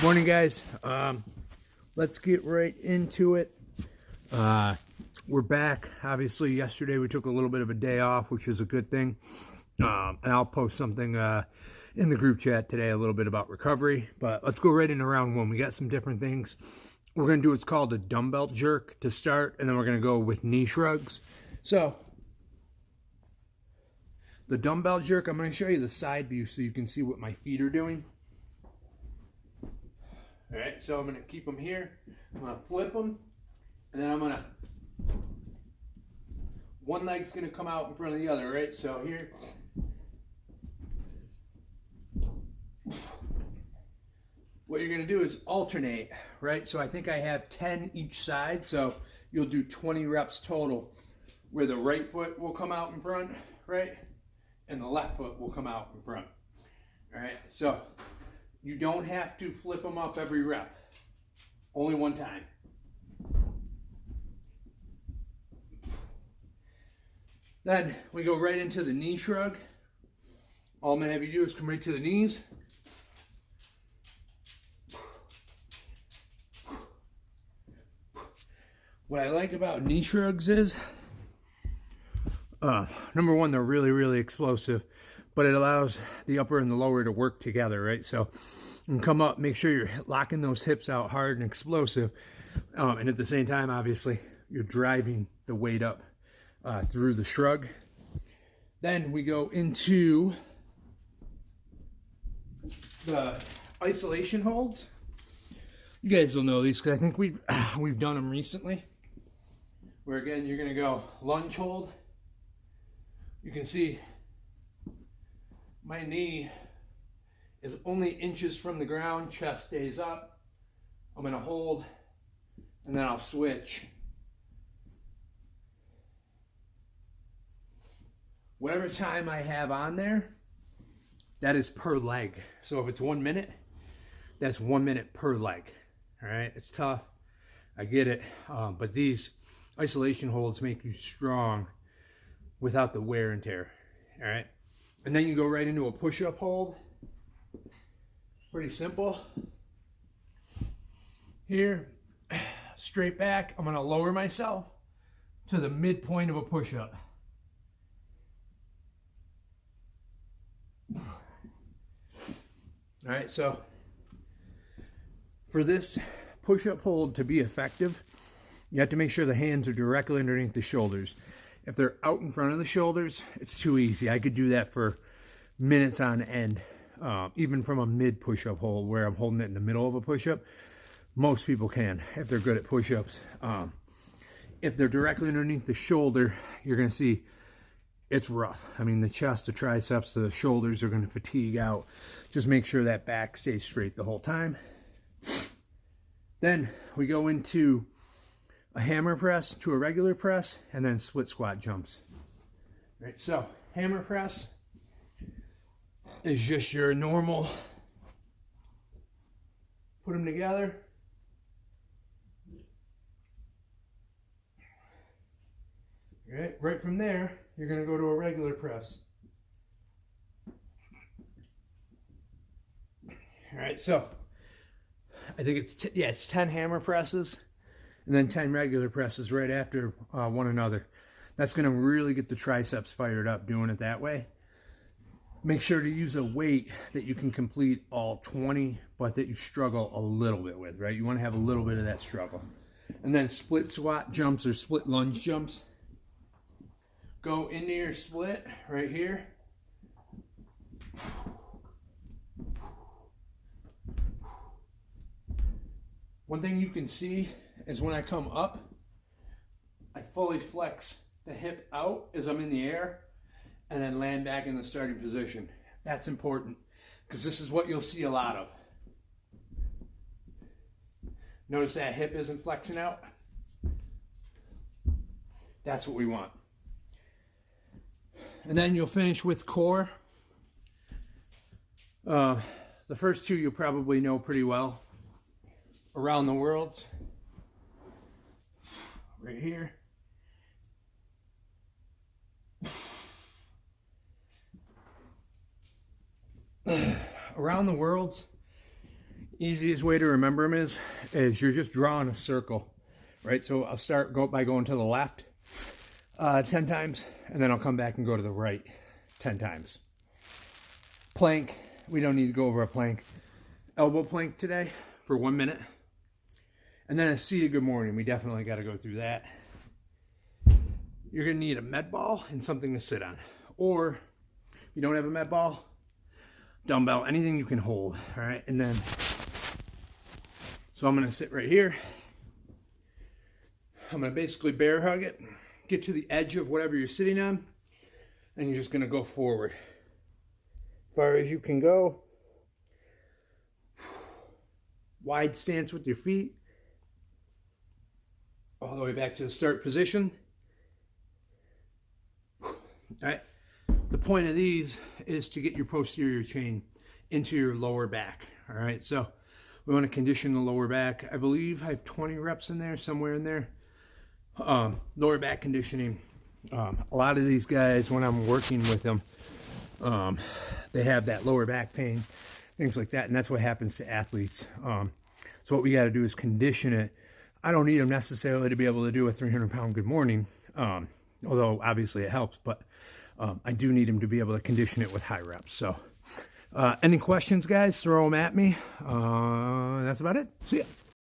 Morning, guys. Let's get right into it. We're back. Obviously, yesterday we took a little bit of a day off, which is a good thing. And I'll post something in the group chat today, a little bit about recovery. But let's go right into round one. We got some different things. We're going to do what's called a dumbbell jerk to start, and then we're going to go with knee shrugs. So, the dumbbell jerk, I'm going to show you the side view so you can see what my feet are doing. All right, so I'm going to keep them here. I'm going to flip them, and then I'm going to, one leg's going to come out in front of the other, right? So here, what you're going to do is alternate, right? So I think I have 10 each side, so you'll do 20 reps total, where the right foot will come out in front, right? And the left foot will come out in front. All right, so you don't have to flip them up every rep. Only one time. Then we go right into the knee shrug. All I'm going to have you do is come right to the knees. What I like about knee shrugs is, number one, they're really, really explosive, but it allows the upper and the lower to work together, right? So you can come up, make sure you're locking those hips out hard and explosive. And at the same time, obviously, you're driving the weight up through the shrug. Then we go into the isolation holds. You guys will know these because I think we've done them recently. Where again, you're going to go lunge hold. You can see my knee is only inches from the ground, chest stays up. I'm going to hold, and then I'll switch. Whatever time I have on there, that is per leg. So if it's 1 minute, that's 1 minute per leg. All right, it's tough. I get it. But these isolation holds make you strong without the wear and tear. All right. And then you go right into a push-up hold. Pretty simple. Here, straight back, I'm going to lower myself to the midpoint of a push-up. All right, so for this push-up hold to be effective, you have to make sure the hands are directly underneath the shoulders. If they're out in front of the shoulders, it's too easy. I could do that for minutes on end, even from a mid push-up hold where I'm holding it in the middle of a push-up. Most people can if they're good at push-ups. If they're directly underneath the shoulder, you're going to see it's rough. I mean, the chest, the triceps, the shoulders are going to fatigue out. Just make sure that back stays straight the whole time. Then we go into a hammer press to a regular press, and then split squat jumps. All right, so hammer press is just your normal, put them together. All right, right from there, you're going to go to a regular press. All right, so I think it's 10 hammer presses and then 10 regular presses right after one another. That's going to really get the triceps fired up doing it that way. Make sure to use a weight that you can complete all 20, but that you struggle a little bit with, right? You want to have a little bit of that struggle. And then split squat jumps or split lunge jumps. Go into your split right here. One thing you can see is when I come up, I fully flex the hip out as I'm in the air and then land back in the starting position. That's important because this is what you'll see a lot of. Notice that hip isn't flexing out? That's what we want. And then you'll finish with core. The first two you'll probably know pretty well. Around the world. Right here. Around the world, Easiest way to remember them is you're just drawing a circle, right? So I'll start by going to the left 10 times, and then I'll come back and go to the right 10 times. Plank, we don't need to go over a plank. Elbow plank today for 1 minute. And then a seated good morning, we definitely got to go through that. You're going to need a med ball and something to sit on. Or if you don't have a med ball, dumbbell, anything you can hold, all right? And then, so I'm going to sit right here. I'm going to basically bear hug it, get to the edge of whatever you're sitting on, and you're just going to go forward. As far as you can go. Wide stance with your feet. All the way back to the start position. All right. The point of these is to get your posterior chain into your lower back. All right. So we want to condition the lower back. I believe I have 20 reps in there, somewhere in there. Lower back conditioning. A lot of these guys, when I'm working with them, they have that lower back pain, things like that. And that's what happens to athletes. So what we got to do is condition it. I don't need them necessarily to be able to do a 300-pound good morning, although obviously it helps, but I do need them to be able to condition it with high reps. So any questions, guys, throw them at me. That's about it. See ya.